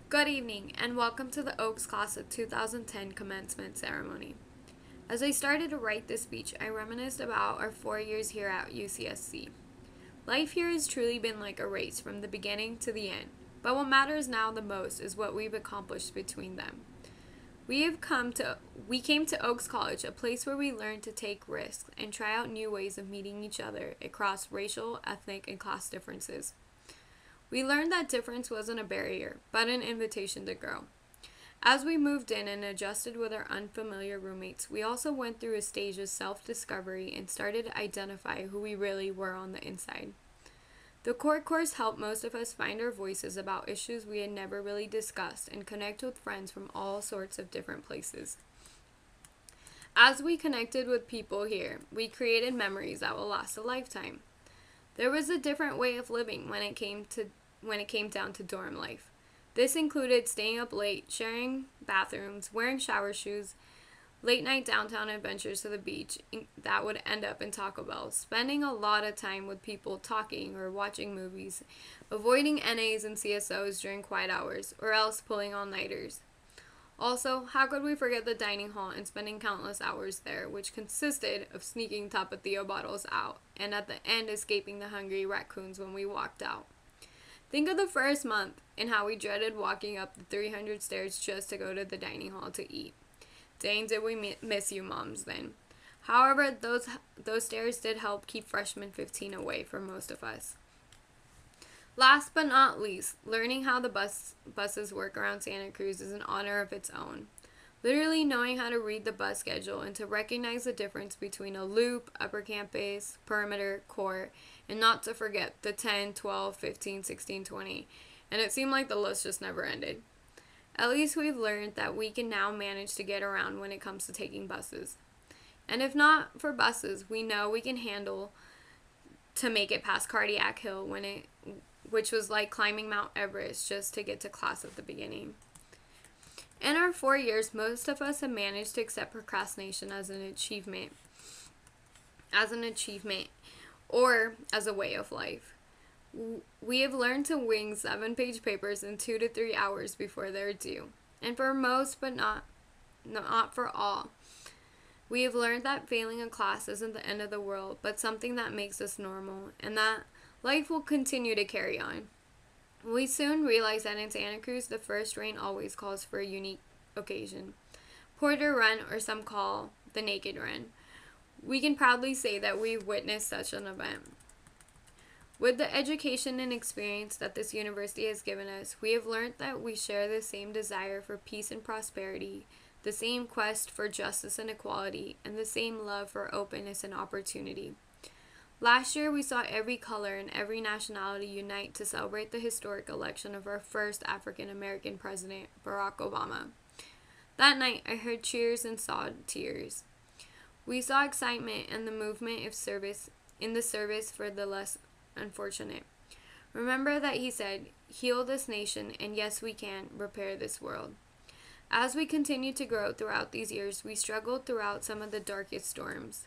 Good evening, and welcome to the Oaks Class of 2010 commencement ceremony. As I started to write this speech, I reminisced about our 4 years here at UCSC. Life here has truly been like a race from the beginning to the end, but what matters now the most is what we've accomplished between them. We came to Oaks College, a place where we learned to take risks and try out new ways of meeting each other across racial, ethnic, and class differences. We learned that difference wasn't a barrier, but an invitation to grow. As we moved in and adjusted with our unfamiliar roommates, we also went through a stage of self-discovery and started to identify who we really were on the inside. The core course helped most of us find our voices about issues we had never really discussed and connect with friends from all sorts of different places. As we connected with people here, we created memories that will last a lifetime. There was a different way of living when it came down to dorm life. This included staying up late, sharing bathrooms, wearing shower shoes, late night downtown adventures to the beach that would end up in Taco Bell, spending a lot of time with people talking or watching movies, avoiding NAs and CSOs during quiet hours, or else pulling all-nighters. Also, how could we forget the dining hall and spending countless hours there, which consisted of sneaking tapatio bottles out, and at the end escaping the hungry raccoons when we walked out. Think of the first month and how we dreaded walking up the 300 stairs just to go to the dining hall to eat. Dang, did we miss you moms then. However, those stairs did help keep freshman 15 away from most of us. Last but not least, learning how the buses work around Santa Cruz is an honor of its own. Literally knowing how to read the bus schedule and to recognize the difference between a loop, upper campus, perimeter, core, and not to forget the 10, 12, 15, 16, 20. And it seemed like the list just never ended. At least we've learned that we can now manage to get around when it comes to taking buses. And if not for buses, we know we can handle to make it past Cardiac Hill which was like climbing Mount Everest just to get to class at the beginning. In our 4 years, most of us have managed to accept procrastination as an achievement or as a way of life. We have learned to wing 7-page papers in 2 to 3 hours before they're due. And for most, but not for all, we have learned that failing a class isn't the end of the world, but something that makes us normal, and that life will continue to carry on. We soon realized that in Santa Cruz, the first rain always calls for a unique occasion. Porter Run, or some call the Naked Run. We can proudly say that we've witnessed such an event. With the education and experience that this university has given us, we have learned that we share the same desire for peace and prosperity, the same quest for justice and equality, and the same love for openness and opportunity. Last year, we saw every color and every nationality unite to celebrate the historic election of our first African American president, Barack Obama. That night, I heard cheers and saw tears. We saw excitement and the movement of service for the less unfortunate. Remember that he said, "Heal this nation, and yes, we can repair this world." As we continued to grow throughout these years, we struggled throughout some of the darkest storms.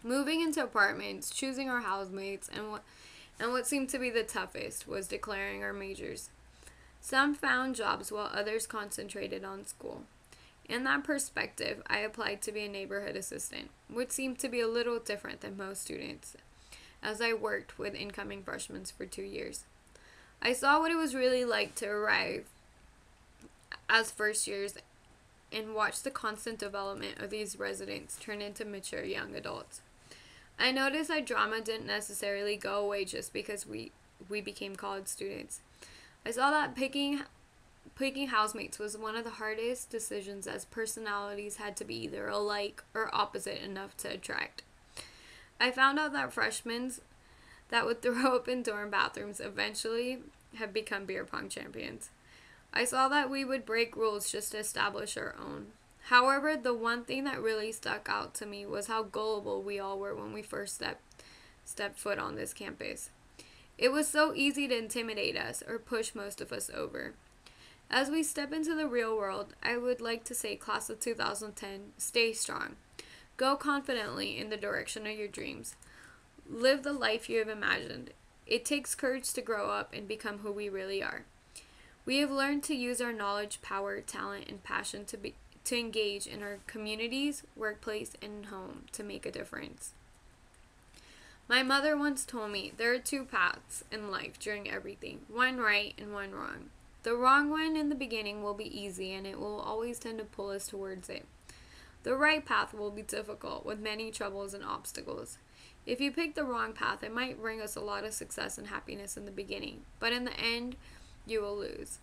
Moving into apartments, choosing our housemates, and what seemed to be the toughest was declaring our majors. Some found jobs while others concentrated on school. In that perspective, I applied to be a neighborhood assistant, which seemed to be a little different than most students, as I worked with incoming freshmen for 2 years. I saw what it was really like to arrive as first years and watch the constant development of these residents turn into mature young adults. I noticed that drama didn't necessarily go away just because we became college students. I saw that picking housemates was one of the hardest decisions, as personalities had to be either alike or opposite enough to attract. I found out that freshmen that would throw up in dorm bathrooms eventually have become beer pong champions. I saw that we would break rules just to establish our own. However, the one thing that really stuck out to me was how gullible we all were when we first stepped foot on this campus. It was so easy to intimidate us or push most of us over. As we step into the real world, I would like to say, class of 2010, stay strong. Go confidently in the direction of your dreams. Live the life you have imagined. It takes courage to grow up and become who we really are. We have learned to use our knowledge, power, talent, and passion to engage in our communities, workplace, and home to make a difference. My mother once told me there are two paths in life during everything, one right and one wrong. The wrong one in the beginning will be easy and it will always tend to pull us towards it. The right path will be difficult with many troubles and obstacles. If you pick the wrong path, it might bring us a lot of success and happiness in the beginning, but in the end, you will lose.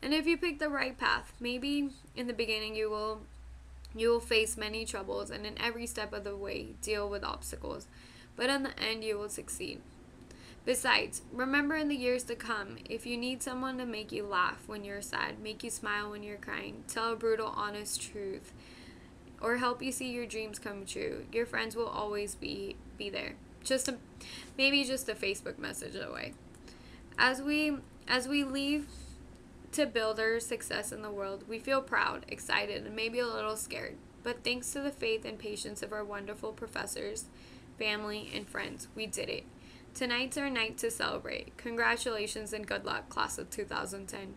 And if you pick the right path, maybe in the beginning you will face many troubles and in every step of the way deal with obstacles, but in the end you will succeed. Besides, remember in the years to come, if you need someone to make you laugh when you're sad, make you smile when you're crying, tell a brutal, honest truth, or help you see your dreams come true, your friends will always be there. Maybe just a Facebook message away. As we leave to build our success in the world, we feel proud, excited, and maybe a little scared. But thanks to the faith and patience of our wonderful professors, family, and friends, we did it. Tonight's our night to celebrate. Congratulations and good luck, class of 2010.